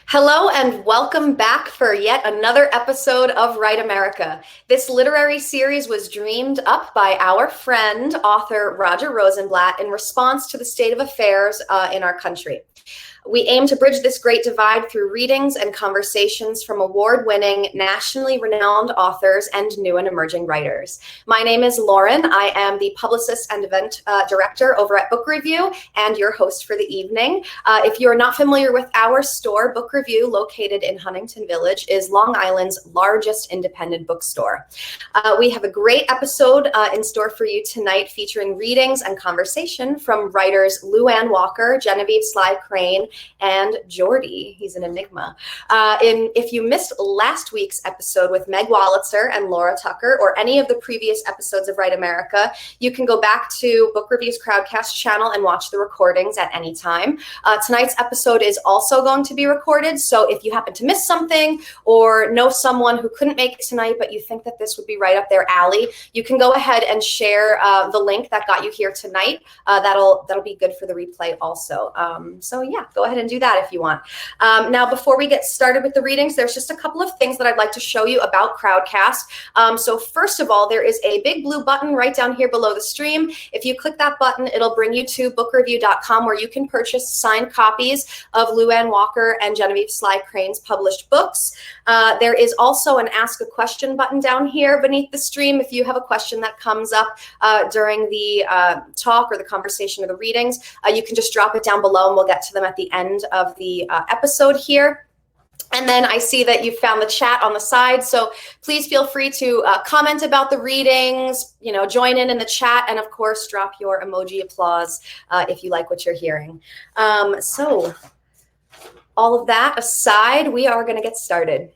Hello and welcome back for yet another episode of Write America. This literary series was dreamed up by our friend, author Roger Rosenblatt, in response to the state of affairs in our country. We aim to bridge this great divide through readings and conversations from award-winning, nationally renowned authors and new and emerging writers. My name is Lauren. I am the publicist and event director over at Book Review and your host for the evening. If you're not familiar with our store, Book Review, located in Huntington Village, is Long Island's largest independent bookstore. We have a great episode in store for you tonight, featuring readings and conversation from writers Lou Anne Walker, Genevieve Sly, and Jeordie. He's an enigma. If you missed last week's episode with Meg Wolitzer and Laura Tucker, or any of the previous episodes of Write America, you can go back to Book Review's Crowdcast channel and watch the recordings at any time. Tonight's episode is also going to be recorded, so if you happen to miss something or know someone who couldn't make it tonight, but you think that this would be right up their alley, you can go ahead and share the link that got you here tonight. That'll be good for the replay also. So yeah, go ahead and do that if you want. Now, before we get started with the readings, there's just a couple of things that I'd like to show you about Crowdcast. So first of all, there is a big blue button right down here below the stream. If you click that button, it'll bring you to bookreview.com, where you can purchase signed copies of Lou Anne Walker and Genevieve Sly Crane's published books. There is also an Ask a Question button down here beneath the stream. If you have a question that comes up during the talk or the conversation or the readings, you can just drop it down below and we'll get to them at the end of the episode here. And then I see that you found the chat on the side, so please feel free to comment about the readings, join in the chat, and of course drop your emoji applause if you like what you're hearing. So all of that aside, we are going to get started.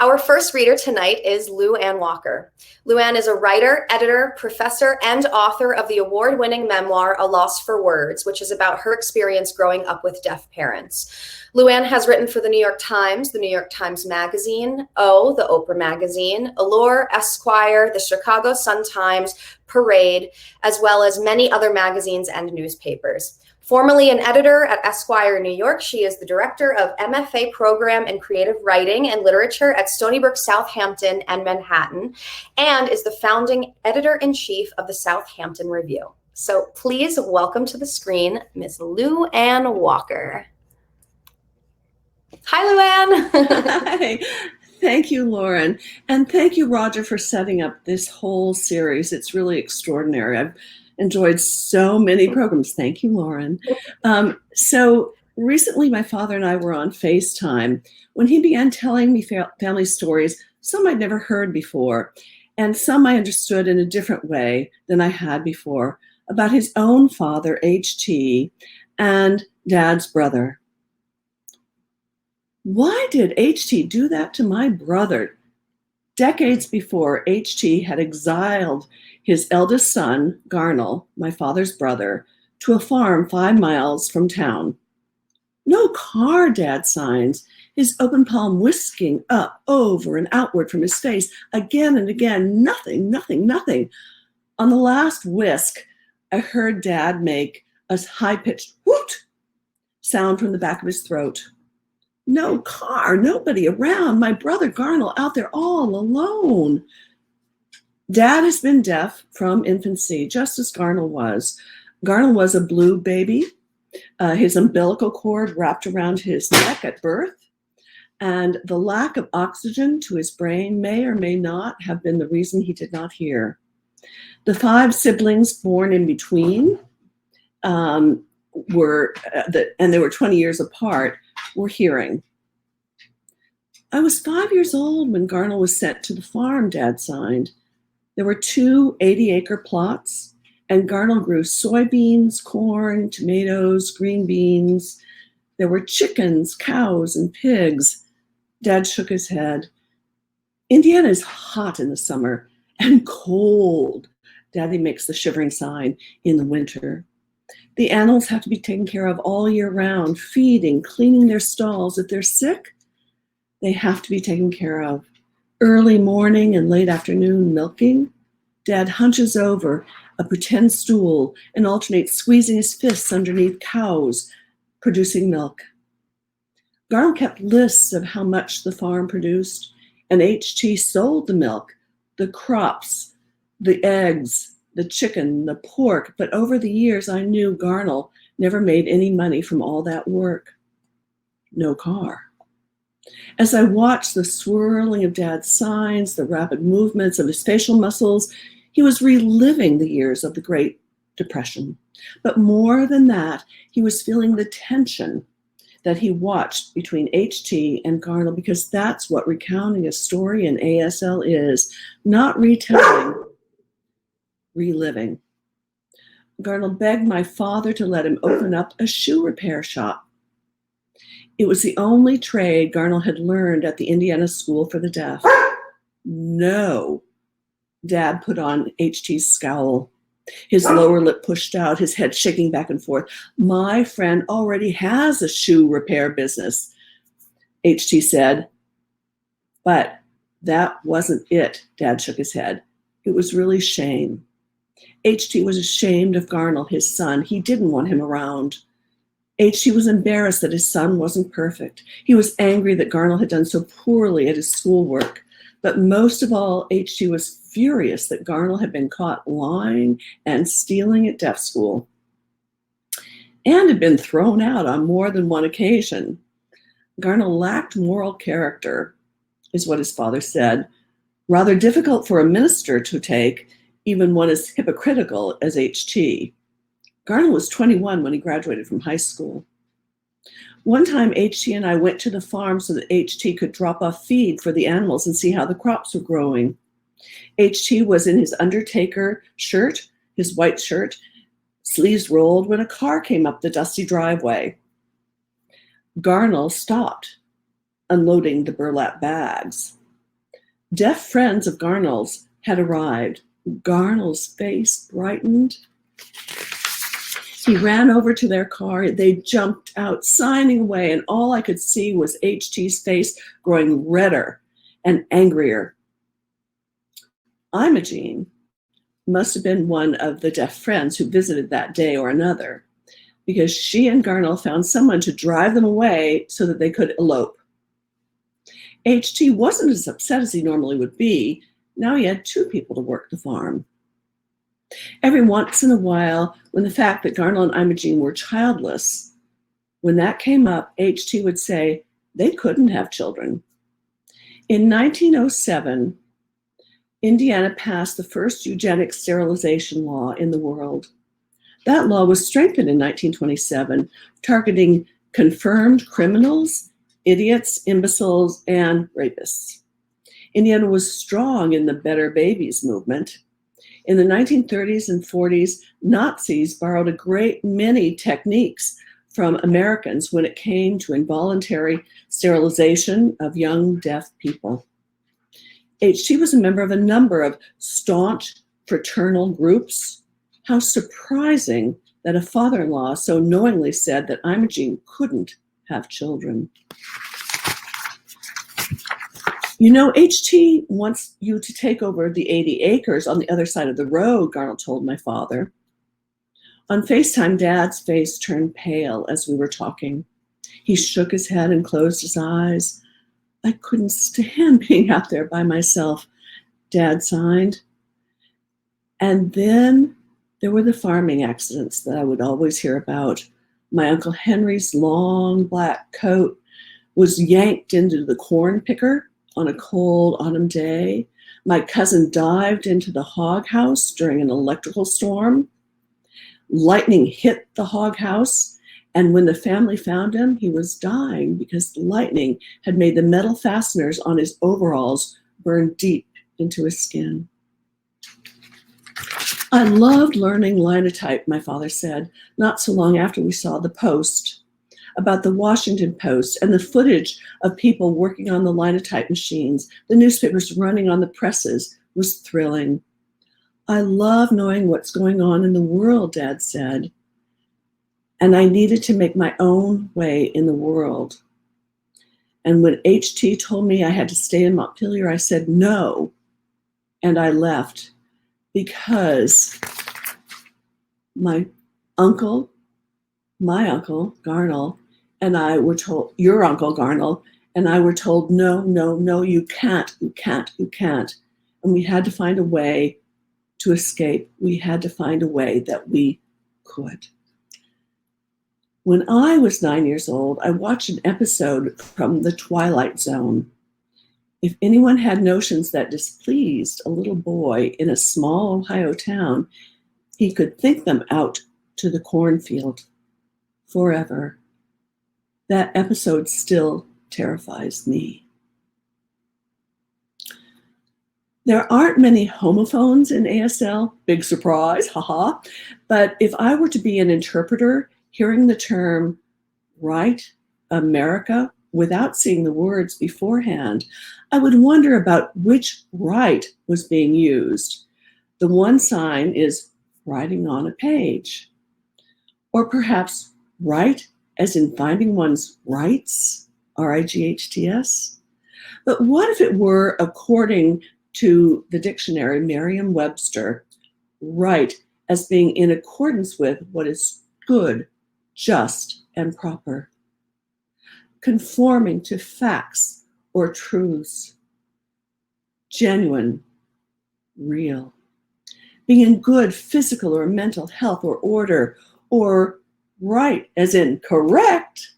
Our first reader tonight is Lou Anne Walker. Lou Anne is a writer, editor, professor, and author of the award-winning memoir, A Loss for Words, which is about her experience growing up with deaf parents. Lou Anne has written for the New York Times, the New York Times Magazine, O, the Oprah Magazine, Allure, Esquire, the Chicago Sun-Times, Parade, as well as many other magazines and newspapers. Formerly an editor at Esquire New York, she is the director of MFA program in creative writing and literature at Stony Brook, Southampton, and Manhattan, and is the founding editor-in-chief of the Southampton Review. So please welcome to the screen, Ms. Lou Anne Walker. Hi, Lou Anne. Hi. Thank you, Lauren. And thank you, Roger, for setting up this whole series. It's really extraordinary. I've enjoyed so many programs. Thank you, Lauren. So recently, my father and I were on FaceTime when he began telling me family stories, some I'd never heard before, and some I understood in a different way than I had before, about his own father, H.T., and Dad's brother. Why did H.T. do that to my brother? Decades before, H.T. had exiled his eldest son, Garnell, my father's brother, to a farm 5 miles from town. No car, Dad signs, his open palm whisking up, over, and outward from his face, again and again, nothing, nothing, nothing. On the last whisk, I heard Dad make a high-pitched whoot sound from the back of his throat. No car, nobody around, my brother Garnell out there all alone. Dad has been deaf from infancy, just as Garnell was. Garnell was a blue baby, his umbilical cord wrapped around his neck at birth, and the lack of oxygen to his brain may or may not have been the reason he did not hear. The 5 siblings born in between and they were 20 years apart, were hearing. I was 5 years old when Garnell was sent to the farm, Dad signed. There were 2 80-acre plots, and Garnell grew soybeans, corn, tomatoes, green beans. There were chickens, cows, and pigs. Dad shook his head. Indiana is hot in the summer and cold. Daddy makes the shivering sign in the winter. The animals have to be taken care of all year round, feeding, cleaning their stalls. If they're sick, they have to be taken care of. Early morning and late afternoon milking. Dad hunches over a pretend stool and alternates squeezing his fists underneath cows producing milk. Garnell kept lists of how much the farm produced, and HT sold the milk, the crops, the eggs, the chicken, the pork, but over the years I knew Garnell never made any money from all that work. No car. As I watched the swirling of Dad's signs, the rapid movements of his facial muscles, he was reliving the years of the Great Depression. But more than that, he was feeling the tension that he watched between HT and Garnell, because that's what recounting a story in ASL is, not retelling, reliving. Garnell begged my father to let him open up a shoe repair shop. It was the only trade Garnell had learned at the Indiana School for the Deaf. No, Dad put on HT's scowl, his lower lip pushed out, his head shaking back and forth. My friend already has a shoe repair business, HT said. But that wasn't it, Dad shook his head. It was really shame. HT was ashamed of Garnell, his son. He didn't want him around. HT was embarrassed that his son wasn't perfect. He was angry that Garnell had done so poorly at his schoolwork. But most of all, HT was furious that Garnell had been caught lying and stealing at deaf school and had been thrown out on more than one occasion. Garnell lacked moral character, is what his father said, rather difficult for a minister to take, even one as hypocritical as HT. Garnell was 21 when he graduated from high school. One time, HT and I went to the farm so that HT could drop off feed for the animals and see how the crops were growing. HT was in his undertaker shirt, his white shirt, sleeves rolled, when a car came up the dusty driveway. Garnell stopped, unloading the burlap bags. Deaf friends of Garnell's had arrived. Garnell's face brightened. He ran over to their car. They jumped out, signing away, and all I could see was HT's face growing redder and angrier. Imogene must have been one of the deaf friends who visited that day or another, because she and Garnell found someone to drive them away so that they could elope. HT wasn't as upset as he normally would be. Now he had two people to work the farm. Every once in a while, when the fact that Garnell and Imogene were childless, when that came up, HT would say they couldn't have children. In 1907, Indiana passed the first eugenic sterilization law in the world. That law was strengthened in 1927, targeting confirmed criminals, idiots, imbeciles, and rapists. Indiana was strong in the Better Babies movement. In the 1930s and 40s, Nazis borrowed a great many techniques from Americans when it came to involuntary sterilization of young deaf people. HT was a member of a number of staunch fraternal groups. How surprising that a father-in-law so knowingly said that Imogene couldn't have children. You know, HT wants you to take over the 80 acres on the other side of the road, Garnell told my father. On FaceTime, Dad's face turned pale as we were talking. He shook his head and closed his eyes. I couldn't stand being out there by myself, Dad signed. And then there were the farming accidents that I would always hear about. My Uncle Henry's long black coat was yanked into the corn picker on a cold autumn day. My cousin dived into the hog house during an electrical storm. Lightning hit the hog house, and when the family found him, he was dying because the lightning had made the metal fasteners on his overalls burn deep into his skin. I loved learning linotype, my father said, not so long after we saw the Post, about the Washington Post and the footage of people working on the linotype machines, the newspapers running on the presses, was thrilling. I love knowing what's going on in the world, Dad said, and I needed to make my own way in the world. And when HT told me I had to stay in Montpelier, I said no, and I left because my uncle, Garnell, and I were told, your Uncle Garnell, and I were told, no, no, no, you can't, you can't, you can't. And we had to find a way to escape. We had to find a way that we could. When I was 9 years old, I watched an episode from The Twilight Zone. If anyone had notions that displeased a little boy in a small Ohio town, he could think them out to the cornfield forever. That episode still terrifies me. There aren't many homophones in ASL, big surprise, haha. But if I were to be an interpreter, hearing the term right America without seeing the words beforehand, I would wonder about which right was being used. The one sign is writing on a page, or perhaps right as in finding one's rights, R-I-G-H-T-S. But what if it were, according to the dictionary Merriam-Webster, right as being in accordance with what is good, just, and proper, conforming to facts or truths, genuine, real, being in good physical or mental health or order, or right as in correct.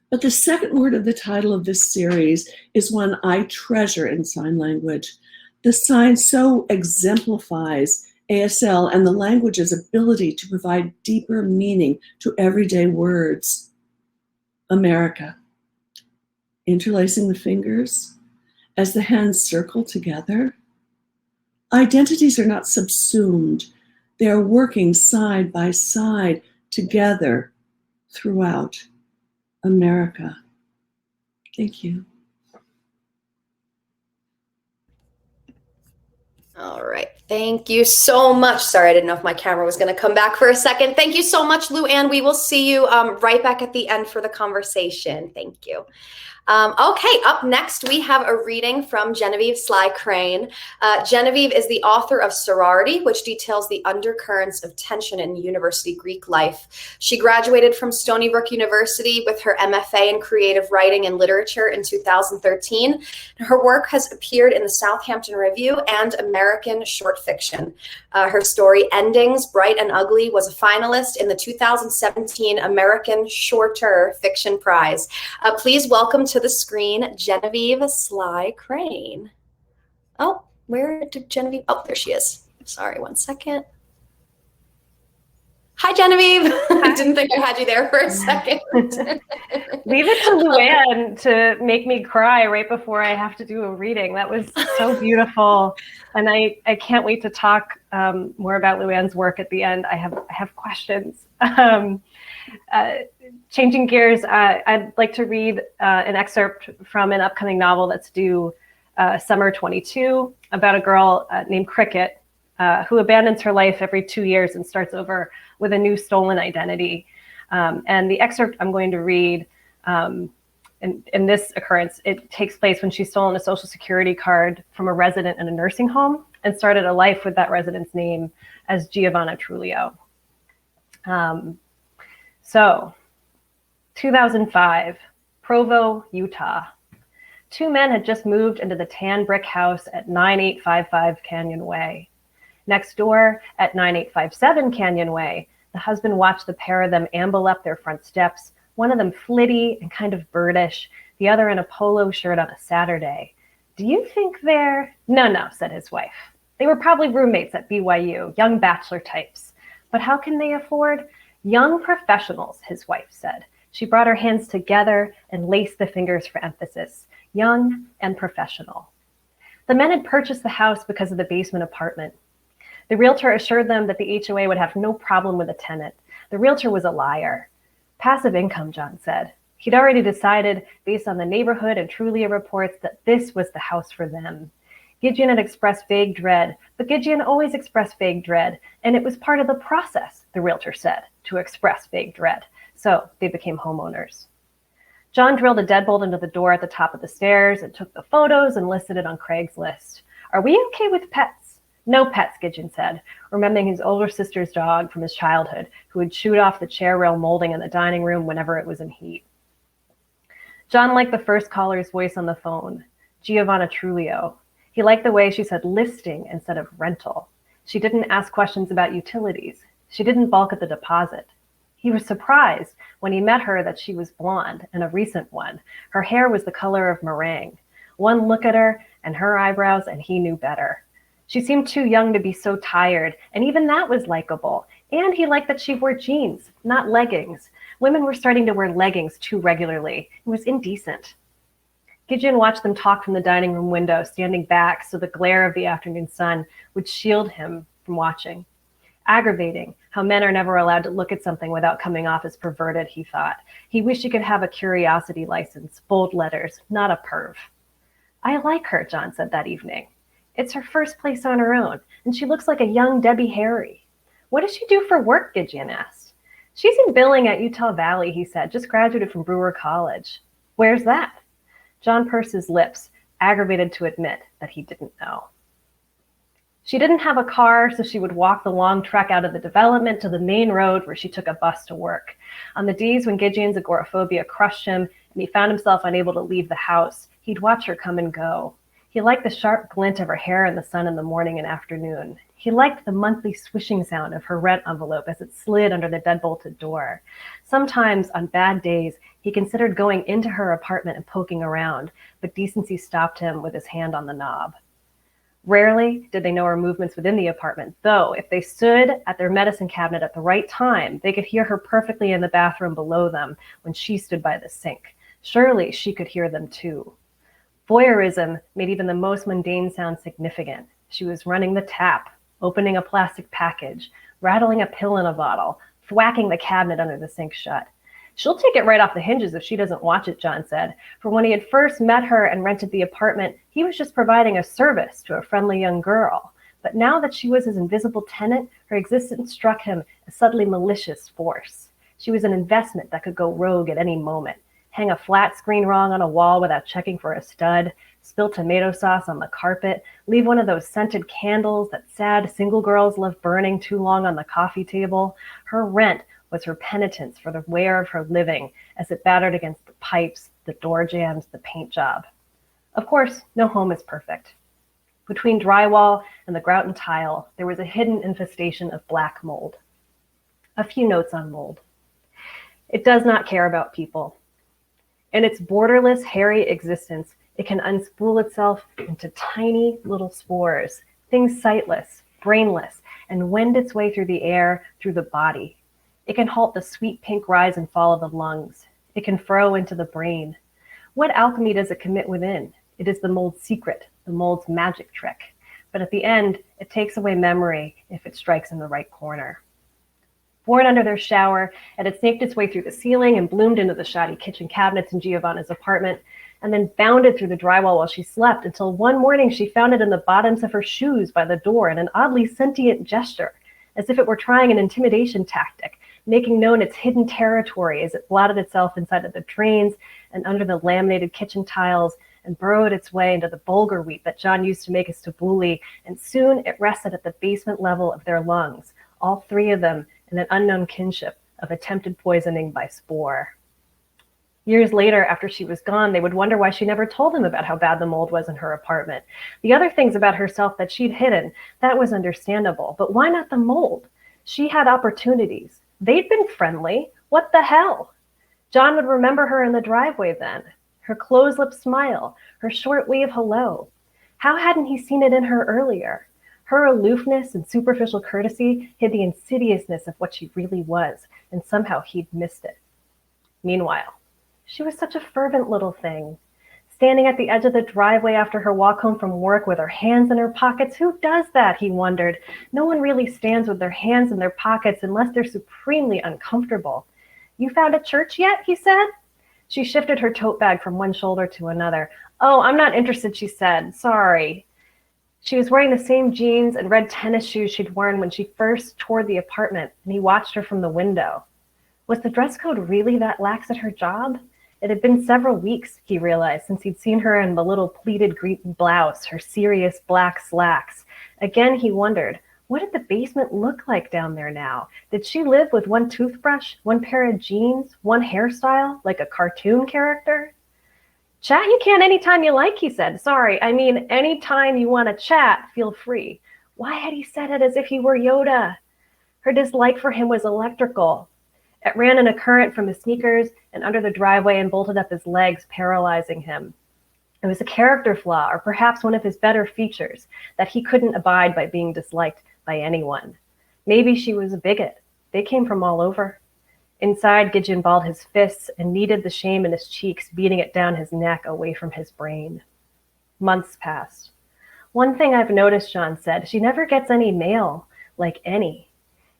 But the second word of the title of this series is one I treasure in sign language. The sign so exemplifies ASL and the language's ability to provide deeper meaning to everyday words. America. Interlacing the fingers as the hands circle together. Identities are not subsumed. They are working side by side together throughout America. Thank you. All right. Thank you so much. Sorry, I didn't know if my camera was going to come back for a second. Thank you so much, Lou Ann. We will see you right back at the end for the conversation. Thank you. Okay, up next, we have a reading from Genevieve Sly Crane. Genevieve is the author of Sorority, which details the undercurrents of tension in university Greek life. She graduated from Stony Brook University with her MFA in creative writing and literature in 2013. Her work has appeared in the Southampton Review and American Short Fiction. Her story, Endings, Bright and Ugly, was a finalist in the 2017 American Shorter Fiction Prize. Please welcome to the screen, Genevieve Sly Crane. Oh, where did Genevieve? Oh, there she is. Sorry, one second. Hi, Genevieve. Hi. I didn't think I had you there for a second. Leave it to Lou Ann to make me cry right before I have to do a reading. That was so beautiful. And I can't wait to talk more about Lou Ann's work at the end. I have questions. Changing gears, I'd like to read an excerpt from an upcoming novel that's due summer 22 about a girl named Cricket who abandons her life every 2 years and starts over with a new stolen identity. And the excerpt I'm going to read in this occurrence, it takes place when she's stolen a Social Security card from a resident in a nursing home and started a life with that resident's name as Giovanna Trulio. So, 2005, Provo, Utah. Two men had just moved into the tan brick house at 9855 Canyon Way. Next door, at 9857 Canyon Way, the husband watched the pair of them amble up their front steps, one of them flitty and kind of birdish, the other in a polo shirt on a Saturday. Do you think they're... No, said his wife. They were probably roommates at BYU, young bachelor types. But how can they afford... Young professionals, his wife said. She brought her hands together and laced the fingers for emphasis. Young and professional. The men had purchased the house because of the basement apartment. The realtor assured them that the HOA would have no problem with the tenant. The realtor was a liar. Passive income, John said. He'd already decided, based on the neighborhood and Trulia reports, that this was the house for them. Gideon had expressed vague dread, but Gideon always expressed vague dread, and it was part of the process, the realtor said, to express vague dread. So they became homeowners. John drilled a deadbolt into the door at the top of the stairs and took the photos and listed it on Craigslist. Are we okay with pets? No pets, Gidgeon said, remembering his older sister's dog from his childhood, who had chewed off the chair rail molding in the dining room whenever it was in heat. John liked the first caller's voice on the phone, Giovanna Trulio. He liked the way she said listing instead of rental. She didn't ask questions about utilities. She didn't balk at the deposit. He was surprised when he met her that she was blonde, and a recent one. Her hair was the color of meringue. One look at her and her eyebrows, and he knew better. She seemed too young to be so tired, and even that was likable. And he liked that she wore jeans, not leggings. Women were starting to wear leggings too regularly. It was indecent. Gidgeon watched them talk from the dining room window, standing back so the glare of the afternoon sun would shield him from watching. Aggravating how men are never allowed to look at something without coming off as perverted, he thought. He wished he could have a curiosity license, bold letters, not a perv. I like her, John said that evening. It's her first place on her own, and she looks like a young Debbie Harry. What does she do for work, Gidgeon asked. She's in billing at Utah Valley, he said, just graduated from Brewer College. Where's that? John pursed his lips, aggravated to admit that he didn't know. She didn't have a car, so she would walk the long trek out of the development to the main road where she took a bus to work. On the days when Gidgeon's agoraphobia crushed him and he found himself unable to leave the house, he'd watch her come and go. He liked the sharp glint of her hair in the sun in the morning and afternoon. He liked the monthly swishing sound of her rent envelope as it slid under the deadbolted door. Sometimes, on bad days, he considered going into her apartment and poking around, but decency stopped him with his hand on the knob. Rarely did they know her movements within the apartment, though if they stood at their medicine cabinet at the right time, they could hear her perfectly in the bathroom below them when she stood by the sink. Surely she could hear them too. Voyeurism made even the most mundane sound significant. She was running the tap, opening a plastic package, rattling a pill in a bottle, thwacking the cabinet under the sink shut. She'll take it right off the hinges if she doesn't watch it, John said. For when he had first met her and rented the apartment, he was just providing a service to a friendly young girl. But now that she was his invisible tenant, her existence struck him as subtly malicious force. She was an investment that could go rogue at any moment. Hang a flat screen wrong on a wall without checking for a stud, spill tomato sauce on the carpet, leave one of those scented candles that sad single girls love burning too long on the coffee table. Her rent was her penitence for the wear of her living as it battered against the pipes, the door jambs, the paint job. Of course, no home is perfect. Between drywall and the grout and tile, there was a hidden infestation of black mold. A few notes on mold. It does not care about people. In its borderless, hairy existence, it can unspool itself into tiny little spores, things sightless, brainless, and wend its way through the air, through the body. It can halt the sweet pink rise and fall of the lungs. It can furrow into the brain. What alchemy does it commit within? It is the mold's secret, the mold's magic trick. But at the end, it takes away memory if it strikes in the right corner. Born under their shower, it had snaked its way through the ceiling and bloomed into the shoddy kitchen cabinets in Giovanna's apartment, and then bounded through the drywall while she slept until one morning she found it in the bottoms of her shoes by the door in an oddly sentient gesture, as if it were trying an intimidation tactic, making known its hidden territory as it blotted itself inside of the drains and under the laminated kitchen tiles and burrowed its way into the bulgur wheat that John used to make his tabbouleh, and soon it rested at the basement level of their lungs, all three of them in an unknown kinship of attempted poisoning by spore. Years later, after she was gone, they would wonder why she never told them about how bad the mold was in her apartment. The other things about herself that she'd hidden, that was understandable. But why not the mold? She had opportunities. They'd been friendly. What the hell? John would remember her in the driveway then. Her closed-lipped smile, her short wave hello. How hadn't he seen it in her earlier? Her aloofness and superficial courtesy hid the insidiousness of what she really was, and somehow he'd missed it. Meanwhile, she was such a fervent little thing. Standing at the edge of the driveway after her walk home from work with her hands in her pockets. Who does that, he wondered. No one really stands with their hands in their pockets unless they're supremely uncomfortable. You found a church yet, he said. She shifted her tote bag from one shoulder to another. Oh, I'm not interested, she said. Sorry. She was wearing the same jeans and red tennis shoes she'd worn when she first toured the apartment, and he watched her from the window. Was the dress code really that lax at her job? It had been several weeks, he realized, since he'd seen her in the little pleated green blouse, her serious black slacks. Again, he wondered, what did the basement look like down there now? Did she live with one toothbrush, one pair of jeans, one hairstyle, like a cartoon character? Chat you can anytime you like, he said. Sorry, I mean anytime you want to chat, feel free. Why had he said it as if he were Yoda? Her dislike for him was electrical. It ran in a current from his sneakers and under the driveway and bolted up his legs, paralyzing him. It was a character flaw, or perhaps one of his better features, that he couldn't abide by being disliked by anyone. Maybe she was a bigot. They came from all over. Inside, Gideon balled his fists and kneaded the shame in his cheeks, beating it down his neck away from his brain. Months passed. One thing I've noticed, John said, she never gets any mail, like any.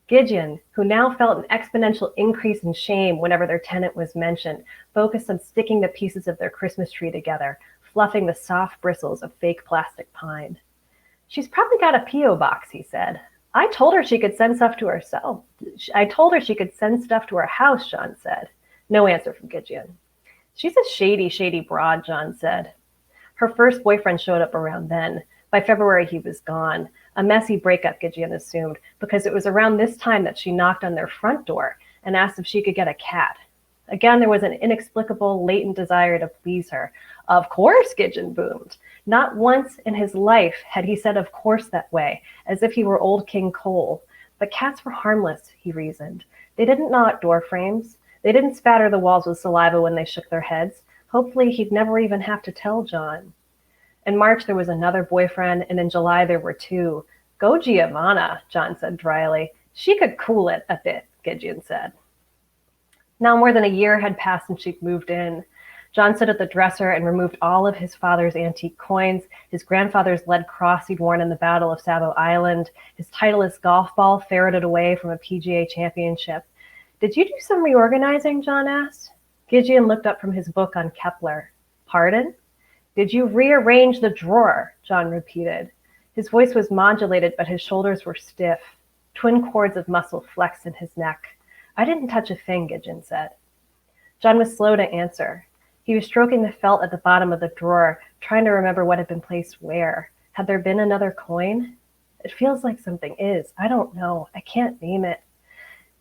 Gideon, who now felt an exponential increase in shame whenever their tenant was mentioned, focused on sticking the pieces of their Christmas tree together, fluffing the soft bristles of fake plastic pine. She's probably got a P.O. box, he said. I told her she could send stuff to herself. I told her she could send stuff to her house, John said. No answer from Gideon. She's a shady, shady broad, John said. Her first boyfriend showed up around then. By February, he was gone. A messy breakup, Gideon assumed, because it was around this time that she knocked on their front door and asked if she could get a cat. Again, there was an inexplicable, latent desire to please her. Of course, Gideon boomed. Not once in his life had he said of course that way, as if he were old King Cole. But cats were harmless, he reasoned. They didn't gnaw at door frames. They didn't spatter the walls with saliva when they shook their heads. Hopefully, he'd never even have to tell John. In March, there was another boyfriend, and in July, there were two. Go Giovanna, John said dryly. She could cool it a bit, Gideon said. Now more than a year had passed since she'd moved in. John stood at the dresser and removed all of his father's antique coins, his grandfather's lead cross he'd worn in the Battle of Savo Island, his Titleist golf ball ferreted away from a PGA championship. Did you do some reorganizing, John asked. Gideon looked up from his book on Kepler. Pardon? Did you rearrange the drawer? John repeated. His voice was modulated, but his shoulders were stiff. Twin cords of muscle flexed in his neck. I didn't touch a thing, Gideon said. John was slow to answer. He was stroking the felt at the bottom of the drawer, trying to remember what had been placed where. Had there been another coin? It feels like something is. I don't know. I can't name it.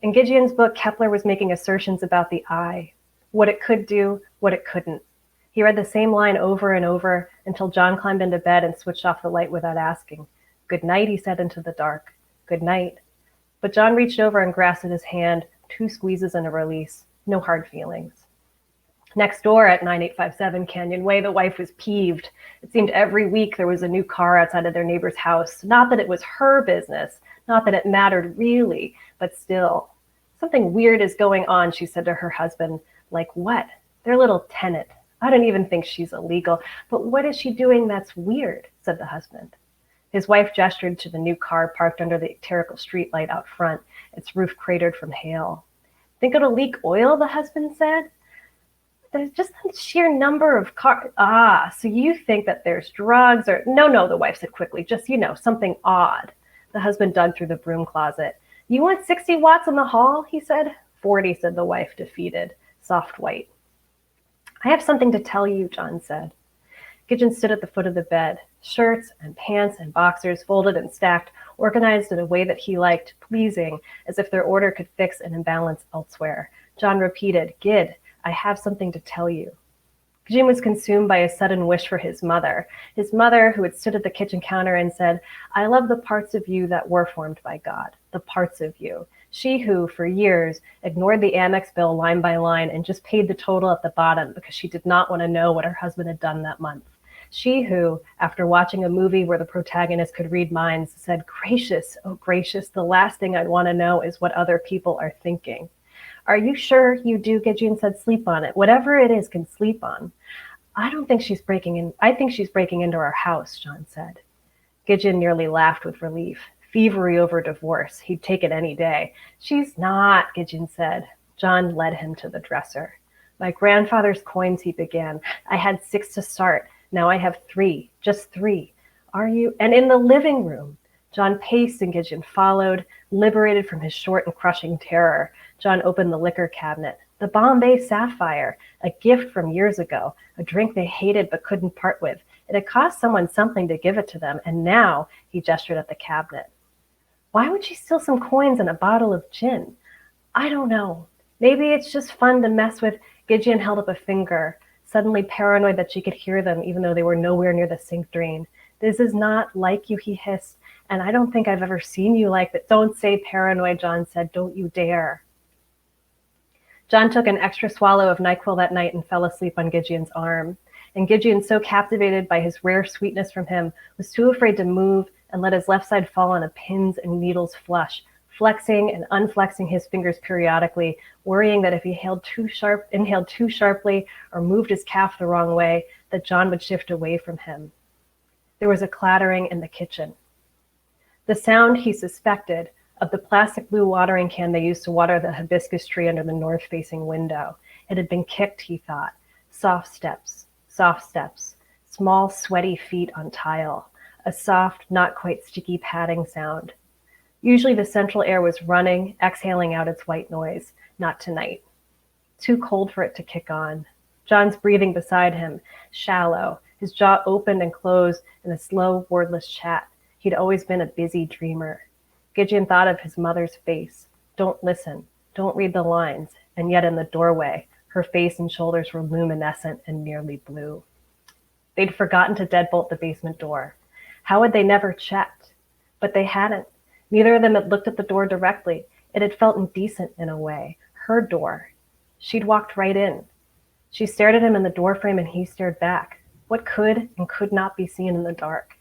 In Gideon's book, Kepler was making assertions about the eye. What it could do, what it couldn't. He read the same line over and over until John climbed into bed and switched off the light without asking. Good night, he said into the dark. Good night. But John reached over and grasped at his hand, 2 squeezes and a release. No hard feelings. Next door at 9857 Canyon Way, the wife was peeved. It seemed every week there was a new car outside of their neighbor's house. Not that it was her business, not that it mattered really, but still. Something weird is going on, she said to her husband. Like what? Their little tenant. I don't even think she's illegal, but what is she doing that's weird, said the husband. His wife gestured to the new car parked under the ecterical streetlight out front, its roof cratered from hail. Think it'll leak oil, the husband said. There's just a sheer number of cars. Ah, so you think that there's drugs or... No, the wife said quickly, just, something odd. The husband dug through the broom closet. You want 60 watts in the hall, he said. 40, said the wife, defeated, soft white. I have something to tell you, John said. Gideon stood at the foot of the bed, shirts and pants and boxers folded and stacked, organized in a way that he liked, pleasing, as if their order could fix an imbalance elsewhere. John repeated, Gid, I have something to tell you. Gideon was consumed by a sudden wish for his mother who had stood at the kitchen counter and said, I love the parts of you that were formed by God, the parts of you. She who, for years, ignored the Amex bill line by line and just paid the total at the bottom because she did not want to know what her husband had done that month. She who, after watching a movie where the protagonist could read minds, said, gracious, oh gracious, the last thing I'd want to know is what other people are thinking. Are you sure you do? Gideon said, sleep on it. Whatever it is can sleep on. I think she's breaking into our house, John said. Gideon nearly laughed with relief. Thievery over divorce. He'd take it any day. She's not, Gideon said. John led him to the dresser. My grandfather's coins, he began. I had 6 to start. Now I have 3, just 3. Are you? And in the living room. John paced and Gideon followed, liberated from his short and crushing terror. John opened the liquor cabinet. The Bombay Sapphire, a gift from years ago, a drink they hated but couldn't part with. It had cost someone something to give it to them, and now he gestured at the cabinet. Why would she steal some coins and a bottle of gin? I don't know. Maybe it's just fun to mess with. Gideon held up a finger, suddenly paranoid that she could hear them even though they were nowhere near the sink drain. This is not like you, he hissed, and I don't think I've ever seen you like that. Don't say paranoid, John said. Don't you dare. John took an extra swallow of NyQuil that night and fell asleep on Gideon's arm. And Gideon, so captivated by his rare sweetness from him, was too afraid to move and let his left side fall on a pins and needles flush, flexing and unflexing his fingers periodically, worrying that if he inhaled too sharply or moved his calf the wrong way, that John would shift away from him. There was a clattering in the kitchen. The sound, he suspected, of the plastic blue watering can they used to water the hibiscus tree under the north-facing window. It had been kicked, he thought. Soft steps, small, sweaty feet on tile, a soft, not quite sticky padding sound. Usually the central air was running, exhaling out its white noise. Not tonight. Too cold for it to kick on. John's breathing beside him, shallow, his jaw opened and closed in a slow, wordless chat. He'd always been a busy dreamer. Gideon thought of his mother's face. Don't listen, don't read the lines, and yet in the doorway, her face and shoulders were luminescent and nearly blue. They'd forgotten to deadbolt the basement door. How had they never checked? But they hadn't. Neither of them had looked at the door directly. It had felt indecent in a way. Her door. She'd walked right in. She stared at him in the doorframe and he stared back. What could and could not be seen in the dark?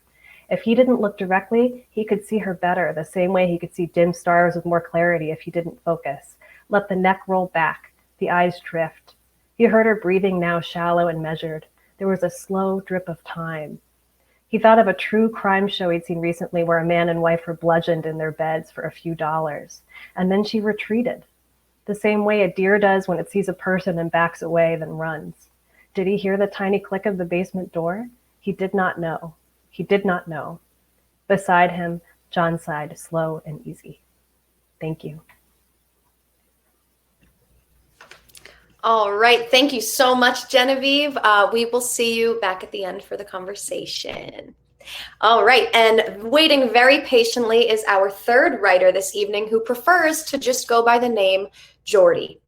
If he didn't look directly, he could see her better, the same way he could see dim stars with more clarity if he didn't focus. Let the neck roll back, the eyes drift. He heard her breathing, now shallow and measured. There was a slow drip of time. He thought of a true crime show he'd seen recently where a man and wife were bludgeoned in their beds for a few dollars. And then she retreated, the same way a deer does when it sees a person and backs away, then runs. Did he hear the tiny click of the basement door? He did not know. He did not know. Beside him, John sighed, slow and easy. Thank you. All right. Thank you so much, Genevieve. We will see you back at the end for the conversation. All right. And waiting very patiently is our third writer this evening who prefers to just go by the name Jeordie.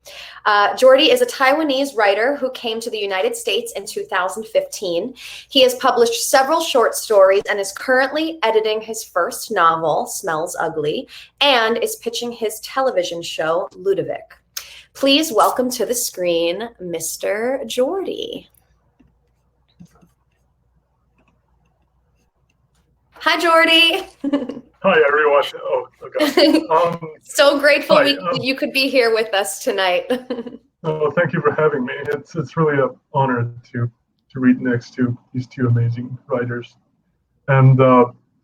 Jeordie is a Taiwanese writer who came to the United States in 2015. He has published several short stories and is currently editing his first novel, Smells Ugly, and is pitching his television show, Ludovic. Please welcome to the screen, Mr. Jeordie. Hi, Jeordie. Hi, everyone. Oh, okay. So grateful hi, you could be here with us tonight. Oh, thank you for having me. It's really an honor to read next to these two amazing writers, and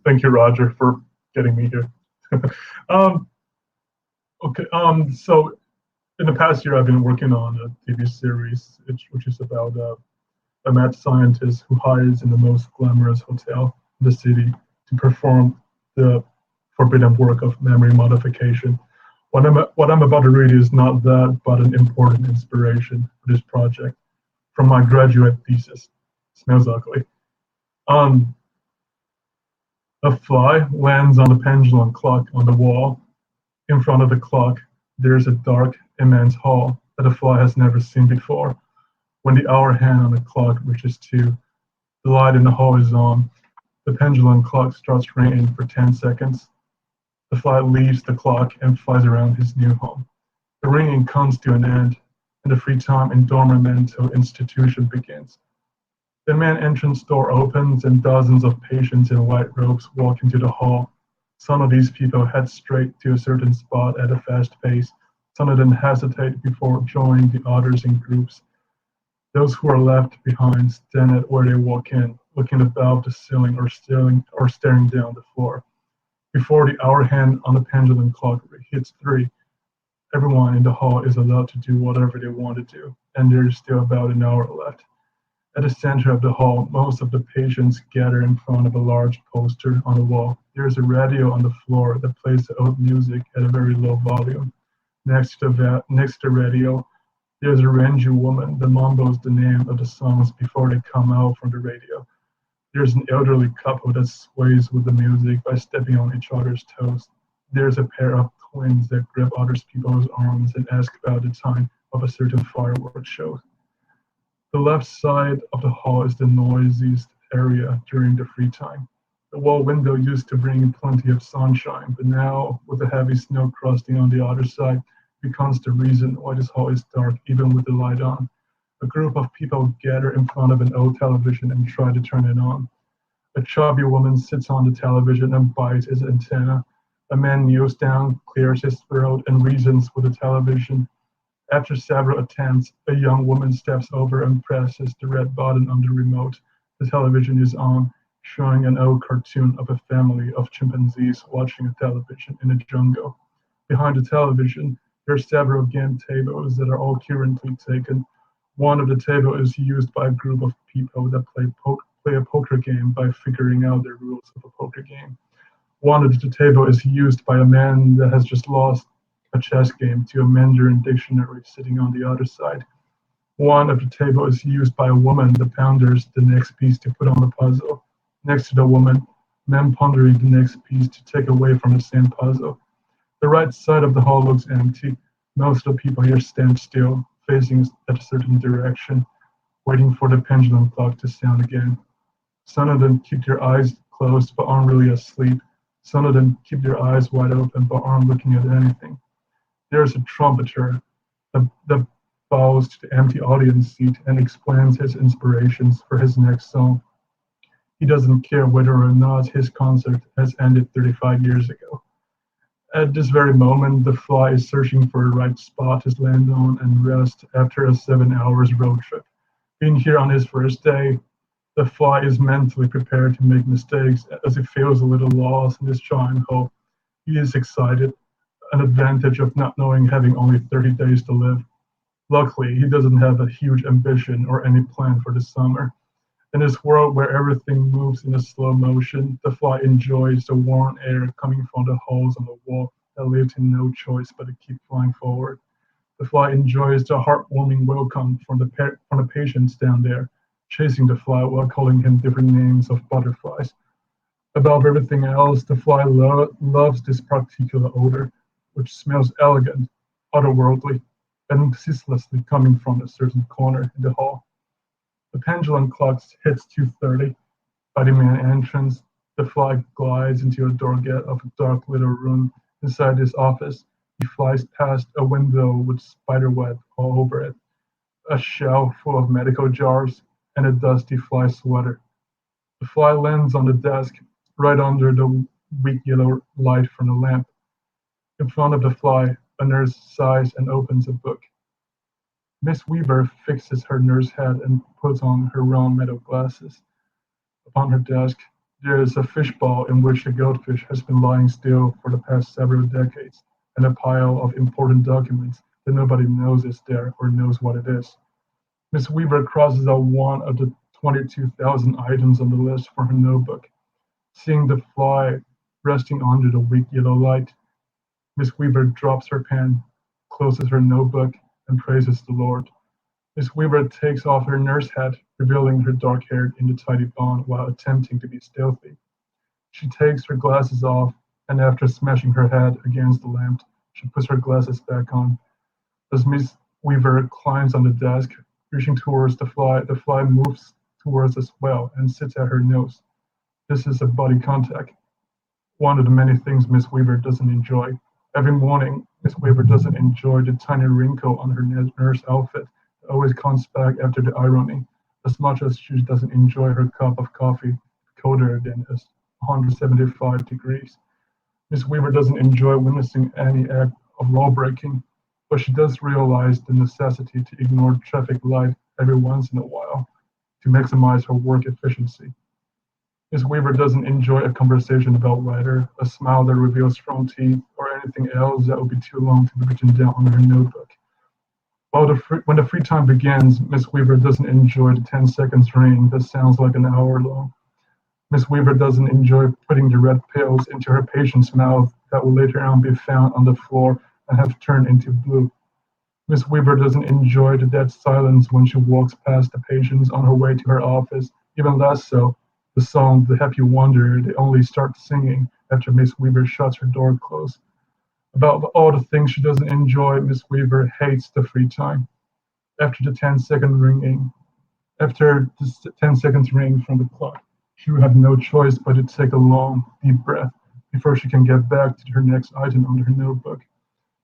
thank you, Roger, for getting me here. Okay. So in the past year, I've been working on a TV series, which is about a mad scientist who hides in the most glamorous hotel in the city to perform the forbidden work of memory modification. What I'm about to read is not that, but an important inspiration for this project from my graduate thesis. Smells ugly. A fly lands on the pendulum clock on the wall. In front of the clock, there's a dark, immense hall that the fly has never seen before. When the hour hand on the clock reaches 2, the light in the hall is on. The pendulum clock starts ringing for 10 seconds. The fly leaves the clock and flies around his new home. The ringing comes to an end, and the free time in dormamento institution begins. The main entrance door opens, and dozens of patients in white robes walk into the hall. Some of these people head straight to a certain spot at a fast pace. Some of them hesitate before joining the others in groups. Those who are left behind stand at where they walk in, looking above the ceiling or staring down the floor. Before the hour hand on the pendulum clock hits 3, everyone in the hall is allowed to do whatever they want to do, and there is still about an hour left. At the center of the hall, most of the patients gather in front of a large poster on the wall. There is a radio on the floor that plays the old music at a very low volume. Next to the radio, There's a Ranju woman that mumbles the name of the songs before they come out from the radio. There's an elderly couple that sways with the music by stepping on each other's toes. There's a pair of twins that grab other people's arms and ask about the time of a certain fireworks show. The left side of the hall is the noisiest area during the free time. The wall window used to bring plenty of sunshine, but now, with the heavy snow crusting on the other side, becomes the reason why this hall is dark even with the light on. A group of people gather in front of an old television and try to turn it on. A chubby woman sits on the television and bites his antenna. A man kneels down, clears his throat, and reasons with the television. After several attempts, a young woman steps over and presses the red button on the remote. The television is on, showing an old cartoon of a family of chimpanzees watching a television in a jungle. Behind the television, there are several game tables that are all currently taken. One of the tables is used by a group of people that play a poker game by figuring out the rules of a poker game. One of the table is used by a man that has just lost a chess game to a Mandarin dictionary sitting on the other side. One of the table is used by a woman that ponders the next piece to put on the puzzle. Next to the woman, men pondering the next piece to take away from the same puzzle. The right side of the hall looks empty. Most of the people here stand still, facing a certain direction, waiting for the pendulum clock to sound again. Some of them keep their eyes closed but aren't really asleep. Some of them keep their eyes wide open but aren't looking at anything. There's a trumpeter that bows to the empty audience seat and explains his inspirations for his next song. He doesn't care whether or not his concert has ended 35 years ago. At this very moment, the fly is searching for the right spot to land on and rest after a 7 hour road trip. Being here on his first day, the fly is mentally prepared to make mistakes as he feels a little lost in this giant hole. He is excited, an advantage of not knowing having only 30 days to live. Luckily, he doesn't have a huge ambition or any plan for the summer. In this world where everything moves in a slow motion, the fly enjoys the warm air coming from the holes on the wall that leave him no choice but to keep flying forward. The fly enjoys the heartwarming welcome from the patients down there, chasing the fly while calling him different names of butterflies. Above everything else, the fly loves this particular odor, which smells elegant, otherworldly, and ceaselessly coming from a certain corner in the hall. The pendulum clock hits 2:30. By the main entrance, the fly glides into a doorway of a dark little room. Inside this office, he flies past a window with spiderweb all over it, a shelf full of medical jars, and a dusty fly sweater. The fly lands on the desk, right under the weak yellow light from the lamp. In front of the fly, a nurse sighs and opens a book. Miss Weaver fixes her nurse hat and puts on her round metal glasses. Upon her desk, there is a fishbowl in which a goldfish has been lying still for the past several decades, and a pile of important documents that nobody knows is there or knows what it is. Miss Weaver crosses out one of the 22,000 items on the list from her notebook. Seeing the fly resting under the weak yellow light, Miss Weaver drops her pen, closes her notebook, and praises the Lord. Miss Weaver takes off her nurse hat, revealing her dark hair in the tidy bun while attempting to be stealthy. She takes her glasses off, and after smashing her head against the lamp, she puts her glasses back on. As Miss Weaver climbs on the desk, reaching towards the fly moves towards as well and sits at her nose. This is a body contact, one of the many things Miss Weaver doesn't enjoy. Every morning, Miss Weaver doesn't enjoy the tiny wrinkle on her nurse outfit that always comes back after the ironing, as much as she doesn't enjoy her cup of coffee colder than 175 degrees. Miss Weaver doesn't enjoy witnessing any act of law-breaking, but she does realize the necessity to ignore traffic light every once in a while to maximize her work efficiency. Miss Weaver doesn't enjoy a conversation about weather, a smile that reveals strong teeth, or anything else that would be too long to be written down on her notebook. When the free time begins, Miss Weaver doesn't enjoy the 10 seconds ring that sounds like an hour long. Miss Weaver doesn't enjoy putting the red pills into her patient's mouth that will later on be found on the floor and have turned into blue. Miss Weaver doesn't enjoy the dead silence when she walks past the patients on her way to her office, even less so the song The Happy Wanderer they only start singing after Miss Weaver shuts her door close. About all the things she doesn't enjoy, Miss Weaver hates the free time. After the 10-second ringing, After the 10 seconds ring from the clock, she will have no choice but to take a long, deep breath before she can get back to her next item on her notebook.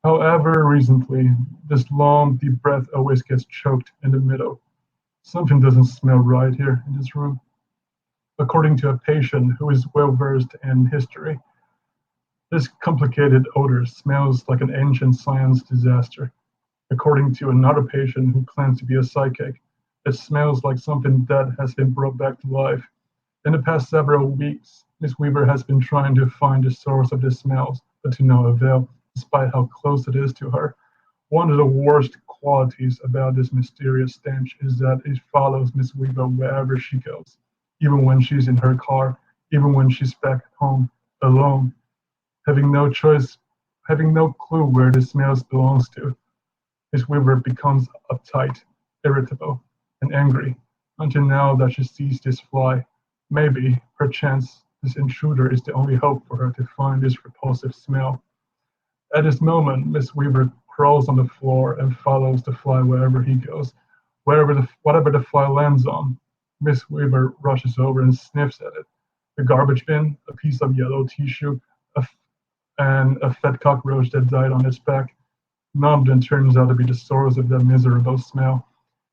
However, recently, this long, deep breath always gets choked in the middle. Something doesn't smell right here in this room. According to a patient who is well versed in history, this complicated odor smells like an ancient science disaster. According to another patient who claims to be a psychic, it smells like something dead has been brought back to life. In the past several weeks, Miss Weaver has been trying to find the source of the smells, but to no avail, despite how close it is to her. One of the worst qualities about this mysterious stench is that it follows Miss Weaver wherever she goes, even when she's in her car, even when she's back at home, alone, having no choice, having no clue where the smells belongs to. Miss Weaver becomes uptight, irritable, and angry, until now that she sees this fly. Maybe, perchance, this intruder is the only hope for her to find this repulsive smell. At this moment, Miss Weaver crawls on the floor and follows the fly wherever he goes. Whatever the fly lands on, Miss Weaver rushes over and sniffs at it. The garbage bin, a piece of yellow tissue, and a fat cockroach that died on its back. None of them turns out to be the source of that miserable smell.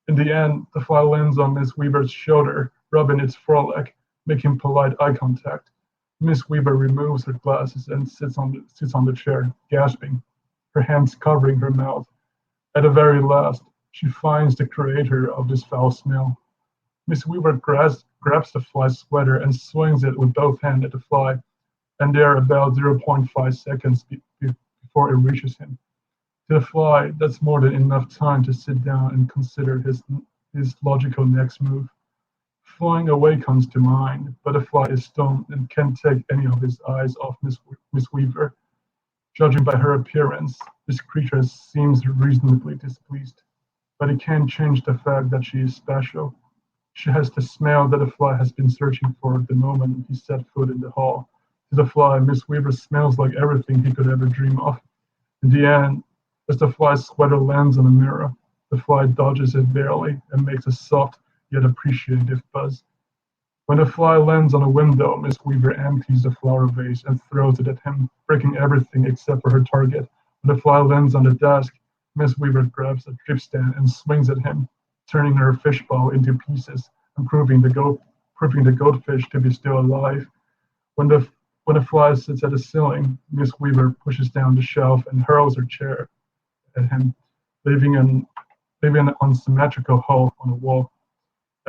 In the end, the fly lands on Miss Weaver's shoulder, rubbing its foreleg, making polite eye contact. Miss Weaver removes her glasses and sits on the chair, gasping, her hands covering her mouth. At the very last, she finds the creator of this foul smell. Miss Weaver grabs the fly's sweater and swings it with both hands at the fly, and they are about 0.5 seconds before it reaches him. To the fly, that's more than enough time to sit down and consider his logical next move. Flying away comes to mind, but the fly is stunned and can't take any of his eyes off Miss Weaver. Judging by her appearance, this creature seems reasonably displeased, but it can't change the fact that she is special. She has the smell that the fly has been searching for the moment he set foot in the hall. To the fly, Miss Weaver smells like everything he could ever dream of. In the end, as the fly's sweater lands on a mirror, the fly dodges it barely and makes a soft yet appreciative buzz. When the fly lands on a window, Miss Weaver empties the flower vase and throws it at him, breaking everything except for her target. When the fly lands on the desk, Miss Weaver grabs a drip stand and swings at him, turning her fishbowl into pieces and proving the goldfish to be still alive. When the fly sits at the ceiling, Miss Weaver pushes down the shelf and hurls her chair at him, leaving an unsymmetrical hole on the wall.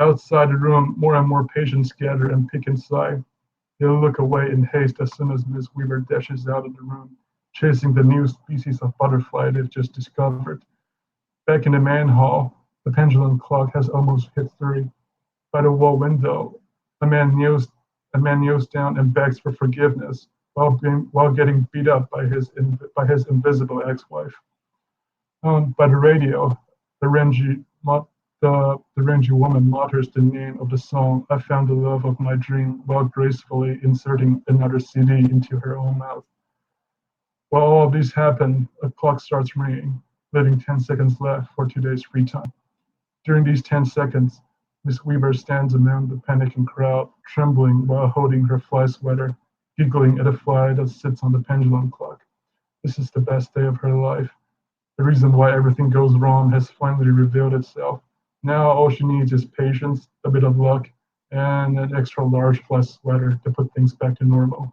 Outside the room, more and more patients gather and peek inside. They look away in haste as soon as Miss Weaver dashes out of the room, chasing the new species of butterfly they've just discovered. Back in the main hall, the pendulum clock has almost hit 3. By the wall window, a man kneels down and begs for forgiveness while getting beat up by his invisible ex-wife. By the radio, the rangy woman mutters the name of the song "I Found the Love of My Dream" while gracefully inserting another CD into her own mouth. While all of this happen, a clock starts ringing, leaving 10 seconds left for today's free time. During these 10 seconds, Miss Weaver stands among the panicking crowd, trembling while holding her fly sweater, giggling at a fly that sits on the pendulum clock. This is the best day of her life. The reason why everything goes wrong has finally revealed itself. Now all she needs is patience, a bit of luck, and an extra large fly sweater to put things back to normal.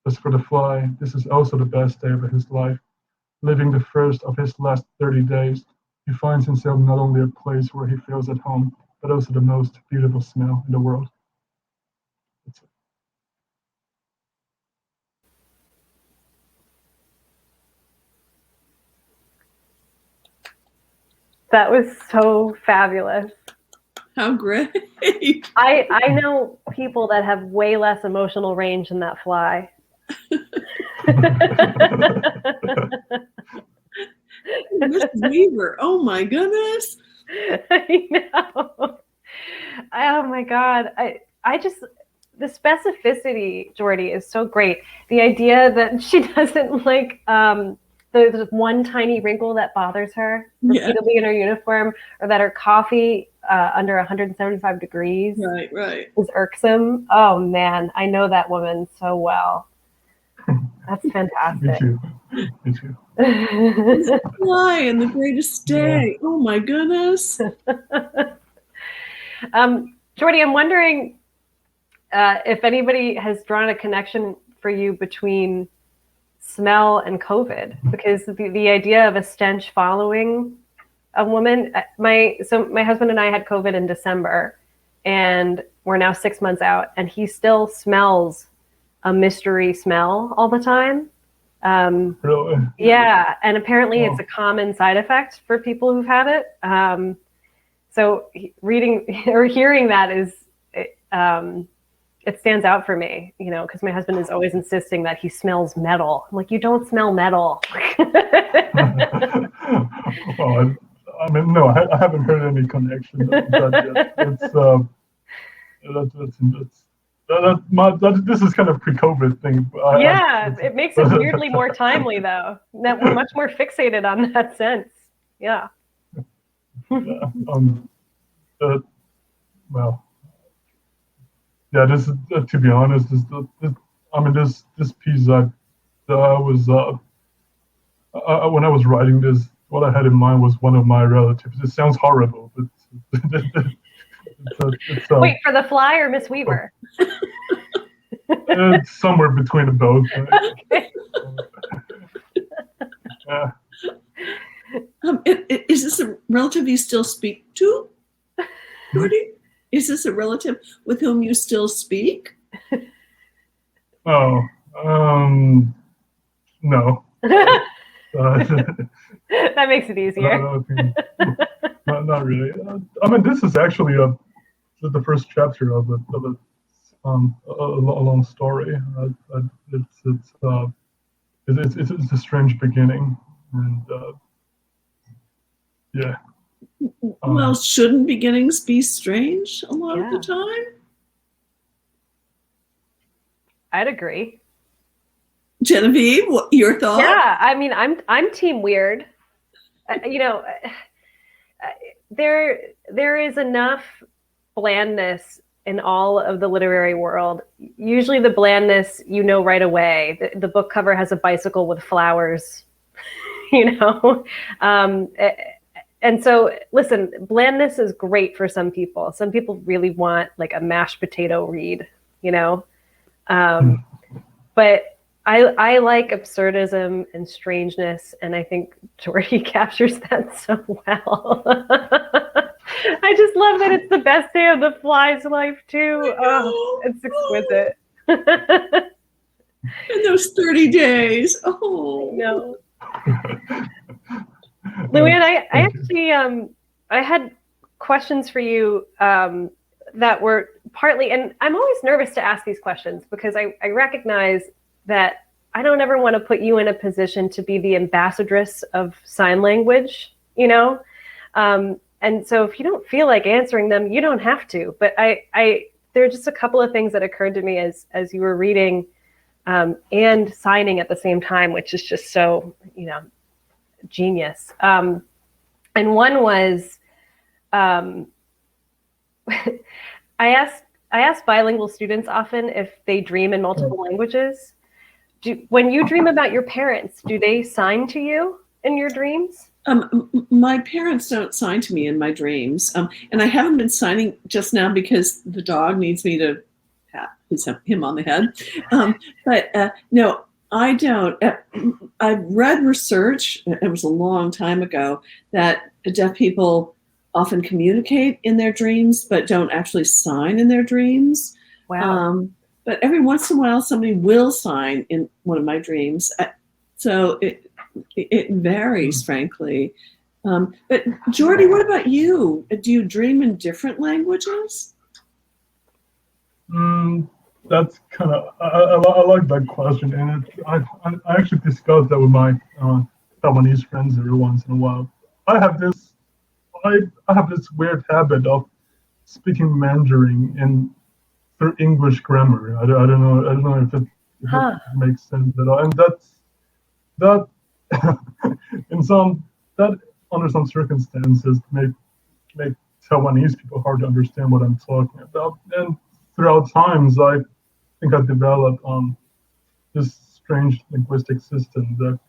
As for the fly, this is also the best day of his life. Living the first of his last 30 days, he finds himself not only a place where he feels at home, but also the most beautiful smell in the world. That's it. That was so fabulous. How great. I know people that have way less emotional range than that fly. Miss Weaver. Oh my goodness. I know. Oh my God. I just, the specificity, Geordie, is so great. The idea that she doesn't like the one tiny wrinkle that bothers her repeatedly in her uniform, or that her coffee under 175 degrees right is irksome. Oh man, I know that woman so well. That's fantastic. Me too. Fly and the greatest day. Oh my goodness. Geordie, I'm wondering if anybody has drawn a connection for you between smell and COVID, because the idea of a stench following a woman. My husband and I had COVID in December, and we're now 6 months out, and he still smells a mystery smell all the time. Really? Yeah, and apparently it's a common side effect for people who've had it. So reading or hearing that is, it stands out for me, you know, because my husband is always insisting that he smells metal. I'm like, you don't smell metal. Well, I mean, no, I haven't heard any connection. This is kind of pre-COVID thing. It makes it weirdly more timely, though. That we're much more fixated on that sense. Yeah. Well, yeah. This is to be honest. This piece I was when I was writing this, what I had in mind was one of my relatives. It sounds horrible, but wait, for The Fly or Miss Weaver? It's somewhere between the both. Okay. Is this a relative you still speak to, Geordie? Is this a relative with whom you still speak? Oh, no. That makes it easier. Not really. I mean, this is actually the first chapter of a long story. It's a strange beginning, and yeah. Well, shouldn't beginnings be strange a lot of the time? I'd agree. Genevieve, your thoughts? Yeah, I mean, I'm team weird. You know, there is enough blandness in all of the literary world. Usually the blandness, you know, right away. The book cover has a bicycle with flowers, you know. And so, listen, blandness is great for some people. Some people really want like a mashed potato read, you know. But I like absurdism and strangeness, and I think Geordie captures that so well. I just love that it's the best day of the fly's life too. Oh, it's exquisite. In those 30 days. Oh no. Luann, I actually I had questions for you that were partly, and I'm always nervous to ask these questions because I recognize that I don't ever want to put you in a position to be the ambassadress of sign language, you know? And so if you don't feel like answering them, you don't have to. But there are just a couple of things that occurred to me as you were reading and signing at the same time, which is just so, you know, genius. And one was, I ask bilingual students often if they dream in multiple languages. When you dream about your parents, do they sign to you in your dreams? My parents don't sign to me in my dreams. And I haven't been signing just now because the dog needs me to pat him on the head. But no, I don't. I've read research, it was a long time ago, that deaf people often communicate in their dreams, but don't actually sign in their dreams. Wow. But every once in a while, somebody will sign in one of my dreams. So it varies, frankly. But Geordie, what about you? Do you dream in different languages? That's kind of I like that question, and I actually discussed that with my Taiwanese friends every once in a while. I have this weird habit of speaking Mandarin through English grammar. I don't know if it makes sense at all. And that in some that under some circumstances make Taiwanese people hard to understand what I'm talking about. And throughout times, I think I developed this strange linguistic system that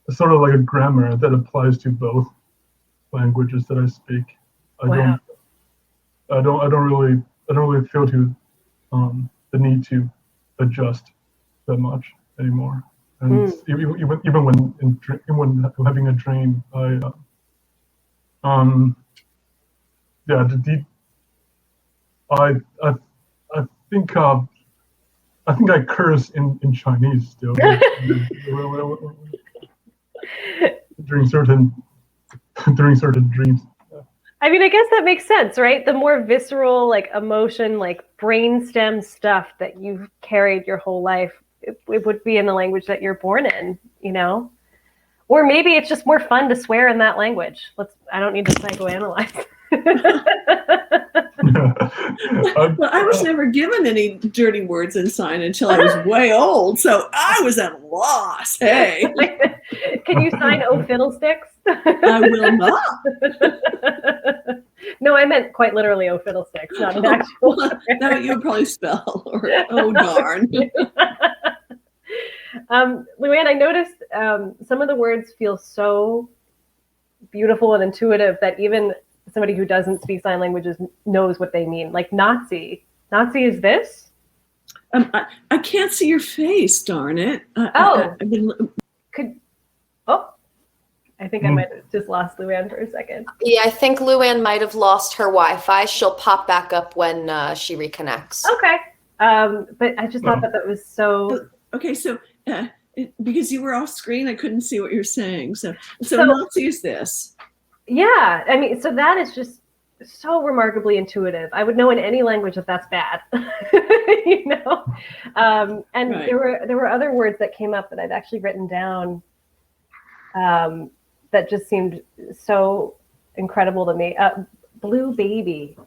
is sort of like a grammar that applies to both languages that I speak. Wow. I don't really feel the need to adjust that much anymore. And even when having a dream, I think I curse in Chinese still during certain dreams. I mean, I guess that makes sense, right? The more visceral, like emotion, like brainstem stuff that you've carried your whole life, it would be in the language that you're born in, you know? Or maybe it's just more fun to swear in that language. I don't need to psychoanalyze. Well, I was never given any dirty words in sign until I was way old, so I was at a loss. Hey. Can you sign "Oh Fiddlesticks"? I will not. No, I meant quite literally "Oh Fiddlesticks," not an actual. That you would probably spell, or "Oh darn." Luann, I noticed some of the words feel so beautiful and intuitive that even somebody who doesn't speak sign languages knows what they mean. Like Nazi. Nazi is this? I can't see your face, darn it. I think I might have just lost Luann for a second. Yeah, I think Luann might have lost her Wi-Fi. She'll pop back up when she reconnects. Okay. But I just thought that was so... Okay, so because you were off screen, I couldn't see what you're saying. So Nazi is this. Yeah, I mean, so that is just so remarkably intuitive. I would know in any language that that's bad, you know. And right. there were other words that came up that I'd actually written down that just seemed so incredible to me. Blue baby.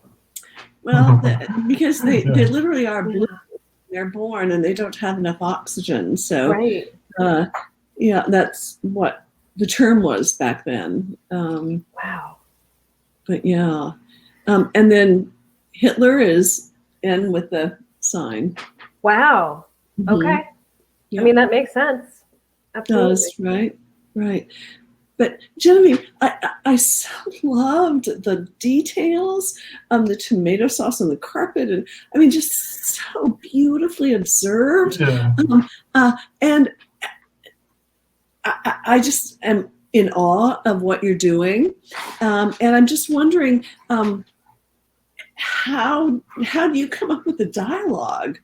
Well, because they literally are blue. They're born and they don't have enough oxygen. So, right. Yeah, that's what the term was back then. Wow. But yeah. And then Hitler is N with the sign. Wow. Mm-hmm. Okay. Yep. I mean, that makes sense. Absolutely. Does, right. But Genevieve, I so loved the details, the tomato sauce on the carpet, and I mean, just so beautifully observed. Yeah. And I just am in awe of what you're doing, and I'm just wondering, how do you come up with the dialogue?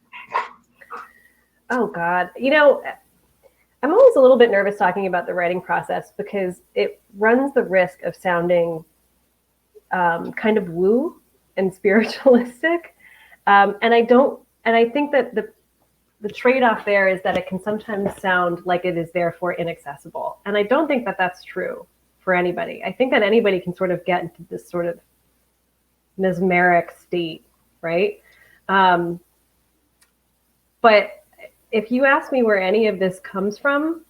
Oh God, you know, I'm always a little bit nervous talking about the writing process because it runs the risk of sounding kind of woo and spiritualistic, and I think that the trade-off there is that it can sometimes sound like it is therefore inaccessible. And I don't think that that's true for anybody. I think that anybody can sort of get into this sort of mesmeric state, right? But if you ask me where any of this comes from,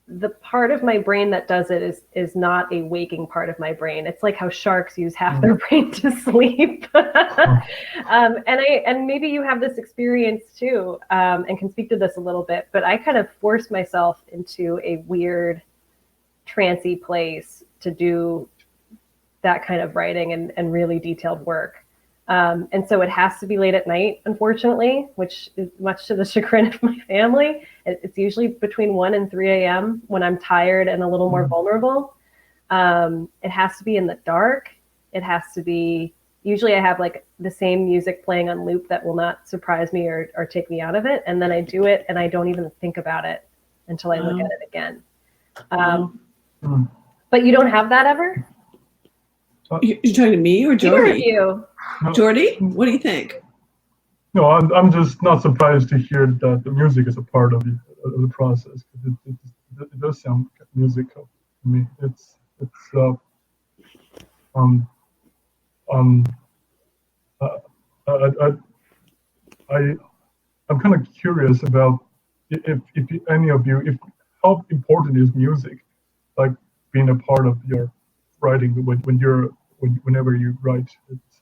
the part of my brain that does it is not a waking part of my brain. It's like how sharks use half their brain to sleep. And maybe you have this experience too, and can speak to this a little bit, but I kind of forced myself into a weird trancy place to do that kind of writing and really detailed work. And so it has to be late at night, unfortunately, which is much to the chagrin of my family. It's usually between 1 and 3 a.m. when I'm tired and a little more vulnerable. It has to be in the dark. It has to be, usually I have like the same music playing on loop that will not surprise me or take me out of it. And then I do it and I don't even think about it until I look at it again. But you don't have that ever? You're talking to me or Jeordie? You. Jeordie, what do you think? No, I'm just not surprised to hear that the music is a part of the process. It does sound musical to me. It's um um uh, I, I I'm kind of curious about if any of you, if how important is music, like being a part of your writing whenever you write. It's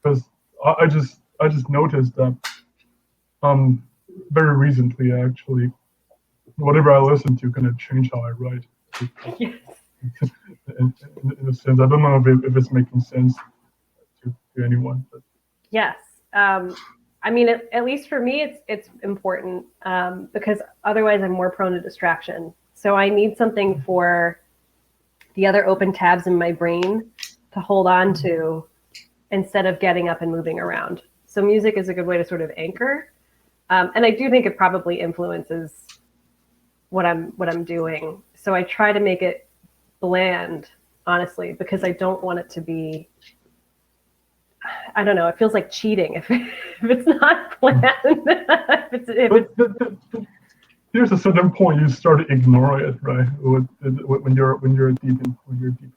because I just noticed that very recently actually whatever I listen to kind of change how I write. Yes. In a sense, I don't know if it's making sense to anyone. But. Yes. I mean, at least for me, it's important because otherwise I'm more prone to distraction. So I need something for the other open tabs in my brain to hold on to instead of getting up and moving around. So music is a good way to sort of anchor. And I do think it probably influences what I'm doing. So I try to make it bland, honestly, because I don't want it to be, I don't know, it feels like cheating if it's not bland. There's a certain point you start to ignore it, right? When you're deep in the writing,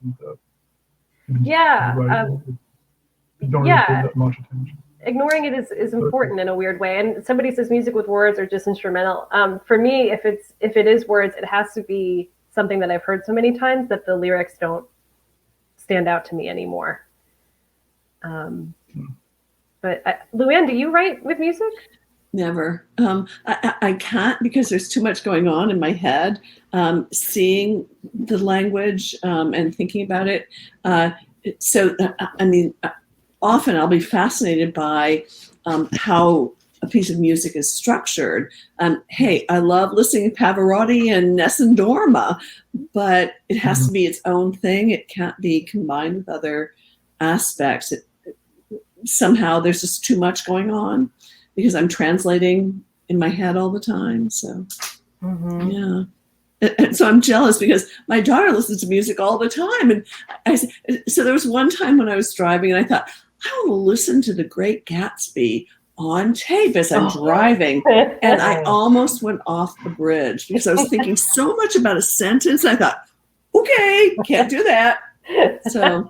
you don't really pay that much attention. Ignoring it is important in a weird way. And somebody says music with words or just instrumental. For me, if it is words, it has to be something that I've heard so many times that the lyrics don't stand out to me anymore. But Luann, do you write with music? Never. I can't because there's too much going on in my head. Seeing the language and thinking about it. I mean, often I'll be fascinated by how a piece of music is structured. Hey, I love listening to Pavarotti and Nessun Dorma, but it has to be its own thing. It can't be combined with other aspects. Somehow there's just too much going on because I'm translating in my head all the time. So, yeah. And so I'm jealous because my daughter listens to music all the time. And so there was one time when I was driving and I thought, I want to listen to The Great Gatsby on tape as I'm driving. And I almost went off the bridge because I was thinking so much about a sentence. I thought, okay, can't do that. So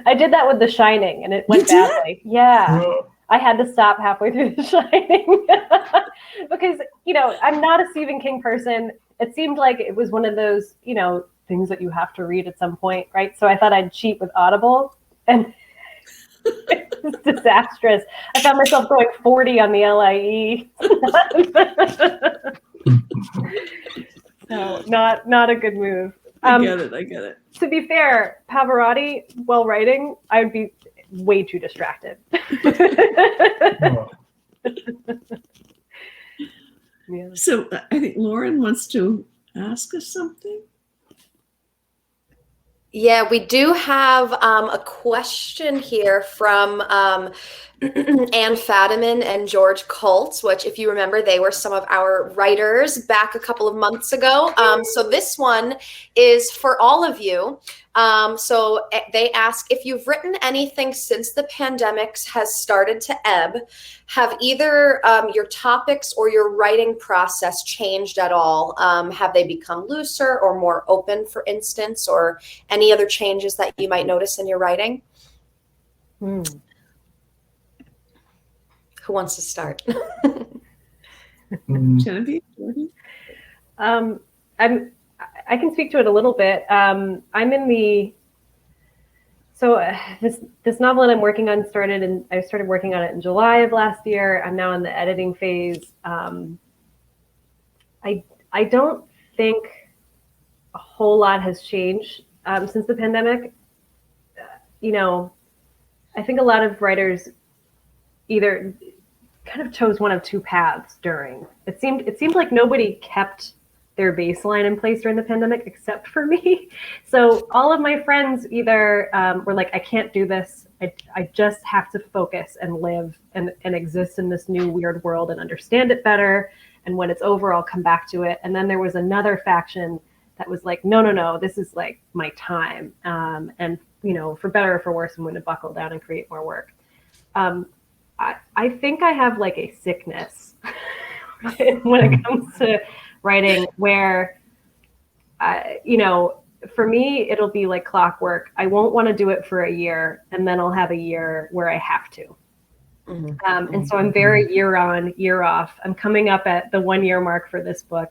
I did that with The Shining and it went badly. Yeah. I had to stop halfway through The Shining because, I'm not a Stephen King person. It seemed like it was one of those, things that you have to read at some point, right? So I thought I'd cheat with Audible and it's disastrous. I found myself going 40 on the LIE. So not a good move. I get it. To be fair, Pavarotti, while writing, I would be way too distracted. Yeah. So I think Lauren wants to ask us something. Yeah, we do have a question here from Anne Fadiman and George Colts, which, if you remember, they were some of our writers back a couple of months ago. So this one is for all of you. So they ask, if you've written anything since the pandemic has started to ebb, have either your topics or your writing process changed at all? Have they become looser or more open, for instance, or any other changes that you might notice in your writing? Who wants to start? Genevieve? I can speak to it a little bit. I'm in the this novel that I'm working on I started working on it in July of last year. I'm now in the editing phase. I don't think a whole lot has changed since the pandemic. I think a lot of writers either kind of chose one of two paths during. It seemed like nobody kept their baseline in place during the pandemic except for me. So all of my friends either were like, I can't do this. I just have to focus and live and exist in this new weird world and understand it better. And when it's over, I'll come back to it. And then there was another faction that was like, no, this is like my time. And for better or for worse, I'm going to buckle down and create more work. I think I have like a sickness when it comes to writing where, for me, it'll be like clockwork. I won't want to do it for a year, and then I'll have a year where I have to. And so I'm very year on, year off. I'm coming up at the 1 year mark for this book.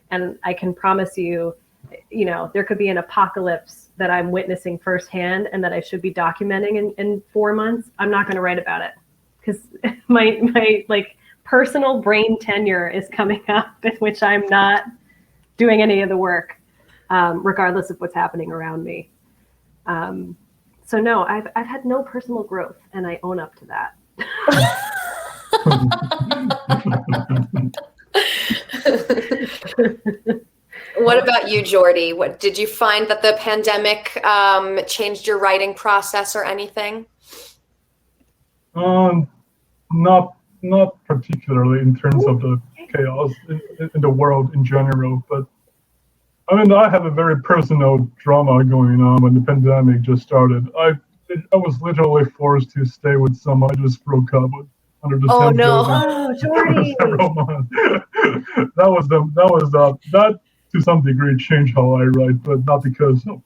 And I can promise you, there could be an apocalypse that I'm witnessing firsthand and that I should be documenting in 4 months. I'm not going to write about it because my like personal brain tenure is coming up in which I'm not doing any of the work, regardless of what's happening around me. So no, I've had no personal growth, and I own up to that. What about you, Jeordie? What did you find that the pandemic changed your writing process or anything? Not particularly in terms of the chaos in the world in general, but I mean, I have a very personal drama going on when the pandemic just started. I was literally forced to stay with someone I just broke up with under the same building. Oh, Jeordie. Several months. That to some degree changed how I write, but not because of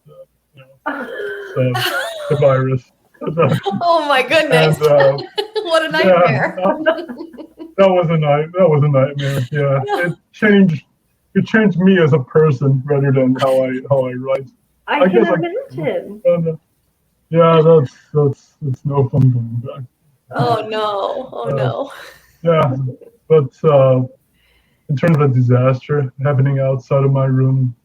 the virus. Oh my goodness! And, what a nightmare! That was a nightmare. Yeah, it changed me as a person rather than how I write. I can imagine. Yeah, that's no fun going back. Oh no! Yeah, but in terms of a disaster happening outside of my room,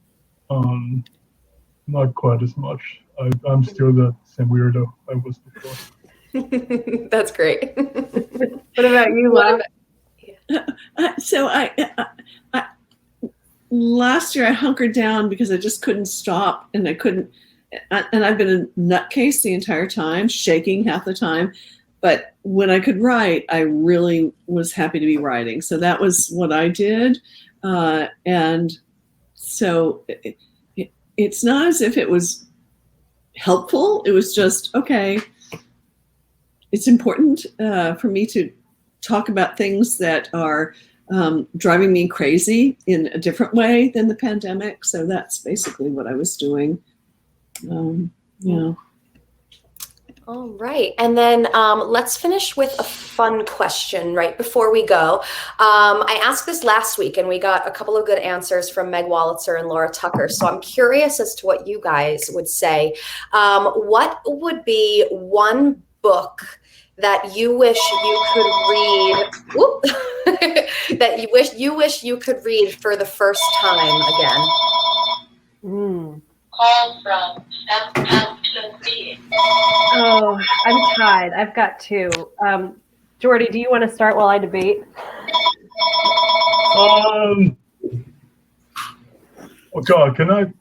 not quite as much. I'm still the same weirdo I was before. That's great. What about you, Love? So I last year I hunkered down because I just couldn't stop, and I couldn't. And I've been a nutcase the entire time, shaking half the time. But when I could write, I really was happy to be writing. So that was what I did. And so it's not as if it was helpful. It was just, okay, it's important for me to talk about things that are driving me crazy in a different way than the pandemic. So that's basically what I was doing. All right. And then let's finish with a fun question right before we go. I asked this last week and we got a couple of good answers from Meg Wolitzer and Laura Tucker. So I'm curious as to what you guys would say. What would be one book that you wish you could read, that you wish you could read for the first time again? Call from Southampton. Oh, I'm tied. I've got two. Jeordie, do you want to start while I debate? Oh God, can I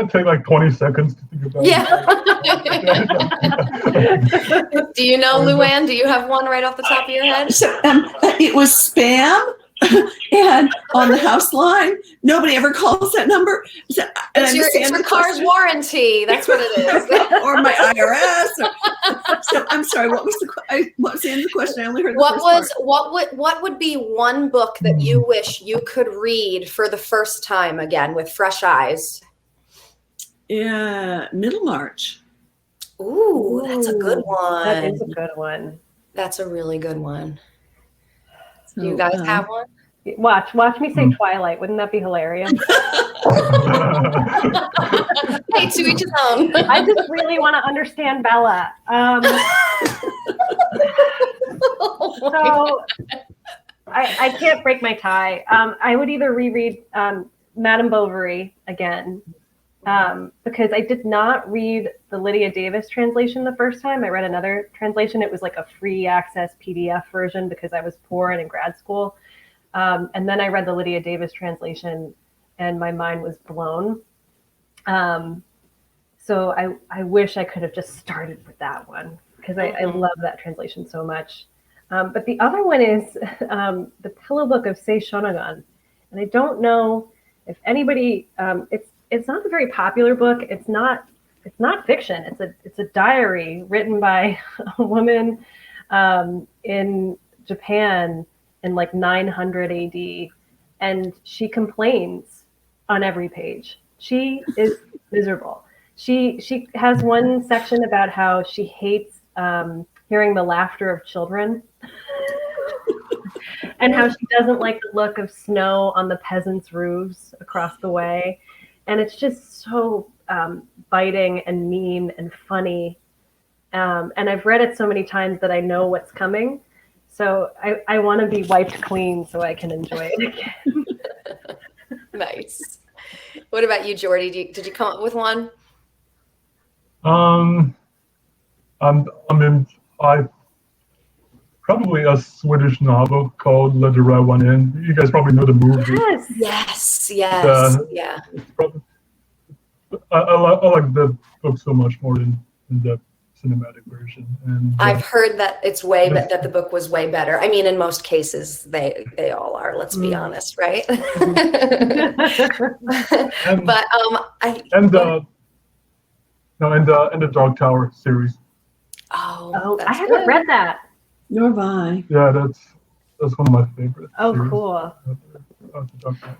take like 20 seconds to think about it? Do you know, Luann? Do you have one right off the top of your head? So, it was spam. And on the house line, nobody ever calls that number. So, it's your car's warranty. That's what it is. Or my IRS. So I'm sorry. What was the end of the question? I only heard the first part. What would be one book that you wish you could read for the first time again with fresh eyes? Yeah, Middlemarch. Ooh, that's a good one. That is a good one. That's a really good one. Do you guys have one? Watch me say Twilight. Wouldn't that be hilarious? Hey, to each his own. I just really want to understand Bella. So I can't break my tie. I would either reread Madame Bovary again, because I did not read the Lydia Davis translation the first time. I read another translation. It was like a free access PDF version because I was poor and in grad school. And then I read the Lydia Davis translation and my mind was blown. So I wish I could have just started with that one because I love that translation so much. But the other one is The Pillow Book of Sei Shonagon. And I don't know if anybody, it's not a very popular book. It's not fiction. It's a diary written by a woman in Japan in like 900 AD, and she complains on every page. She is miserable. She has one section about how she hates hearing the laughter of children. And how she doesn't like the look of snow on the peasants' roofs across the way. And it's just so biting and mean and funny. And I've read it so many times that I know what's coming. So I want to be wiped clean so I can enjoy it again. Nice. What about you, Jeordie? Did you come up with one? I probably a Swedish novel called Let the Right One In. You guys probably know the movie. Yes. Yes. Yeah. I like the book so much more than the cinematic version. And I've heard that that the book was way better. I mean, in most cases, they all are. Let's be honest, right? But the Dark Tower series. Oh, I haven't read that. Nor have I. Yeah, that's one of my favorites. Oh, cool. The Dark Tower.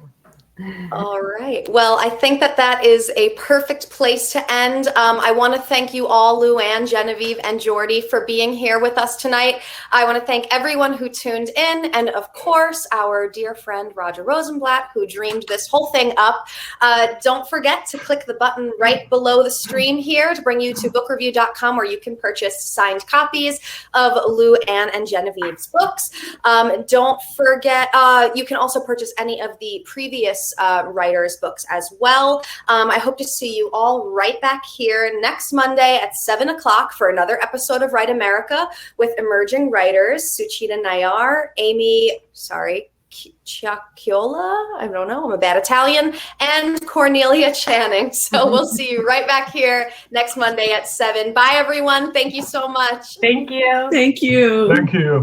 All right. Well, I think that is a perfect place to end. I want to thank you all, Luann, Genevieve, and Jeordie, for being here with us tonight. I want to thank everyone who tuned in, and of course, our dear friend Roger Rosenblatt, who dreamed this whole thing up. Don't forget to click the button right below the stream here to bring you to bookreview.com, where you can purchase signed copies of Luann and Genevieve's books. Don't forget, you can also purchase any of the previous writers' books as well. I hope to see you all right back here next Monday at 7 o'clock for another episode of Write America with emerging writers Suchita Nayar, Amy Ciacchiola, I don't know, I'm a bad Italian, and Cornelia Channing. So we'll see you right back here next Monday at 7. Bye, everyone. Thank you so much. Thank you. Thank you. Thank you.